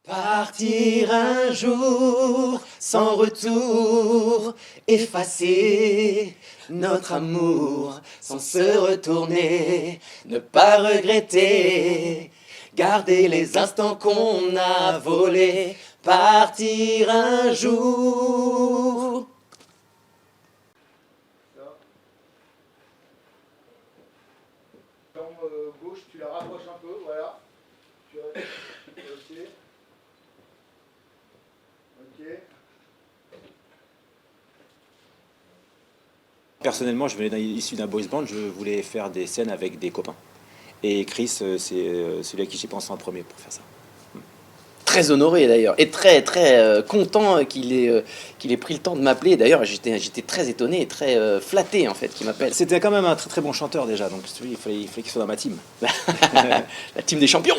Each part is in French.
Partir un jour sans retour, effacer notre amour sans se retourner, ne pas regretter, garder les instants qu'on a volés, partir un jour. Jambe gauche, tu la rapproches un peu, voilà. Ok. Ok. Personnellement, je venais issu d'un boys band, je voulais faire des scènes avec des copains. Et Chris, c'est celui à qui j'ai pensé en premier pour faire ça. Très honoré d'ailleurs, et très très content qu'il ait pris le temps de m'appeler. D'ailleurs, j'étais très étonné et très flatté en fait qu'il m'appelle. C'était quand même un très très bon chanteur déjà, donc il fallait qu'il soit dans ma team. La team des champions.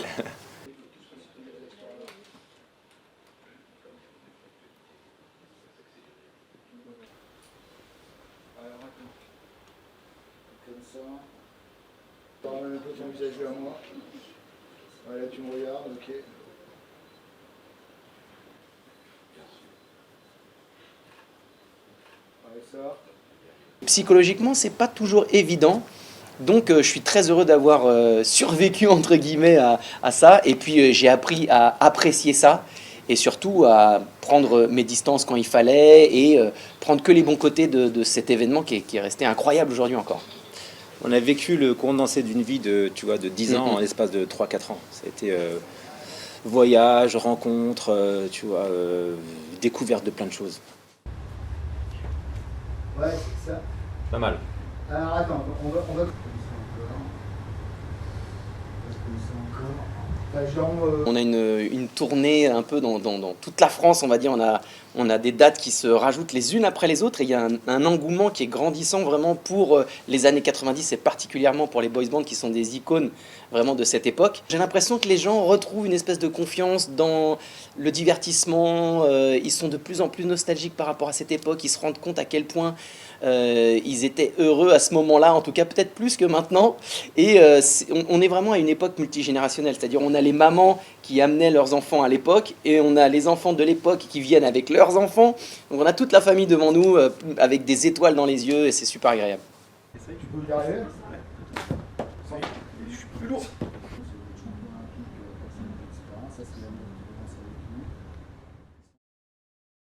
Alors attends. Comme ça. Ramène un peu ton visage vers moi. Voilà, tu me regardes, ok. Ouais, ça. Psychologiquement, c'est pas toujours évident. Donc je suis très heureux d'avoir survécu entre guillemets à ça. Et puis j'ai appris à apprécier ça et surtout à prendre mes distances quand il fallait et prendre que les bons côtés de cet événement qui est resté incroyable aujourd'hui encore. On a vécu le condensé d'une vie de 10 ans en l'espace de 3-4 ans. Ça a été voyage, rencontre, découverte de plein de choses. Ouais, c'est ça. Pas mal. Alors attends, on va comme ça encore. Ta jambe. On a une tournée un peu dans toute la France, on va dire. On a des dates qui se rajoutent les unes après les autres et il y a un engouement qui est grandissant vraiment pour les années 90 et particulièrement pour les boys bands qui sont des icônes vraiment de cette époque. J'ai l'impression que les gens retrouvent une espèce de confiance dans le divertissement, ils sont de plus en plus nostalgiques par rapport à cette époque, ils se rendent compte à quel point ils étaient heureux à ce moment-là, en tout cas peut-être plus que maintenant. Et on est vraiment à une époque multigénérationnelle, c'est-à-dire on a les mamans qui amenaient leurs enfants à l'époque et on a les enfants de l'époque qui viennent avec leurs enfants. Donc on a toute la famille devant nous avec des étoiles dans les yeux et c'est super agréable. Tu peux y arriver? Je suis plus lourd.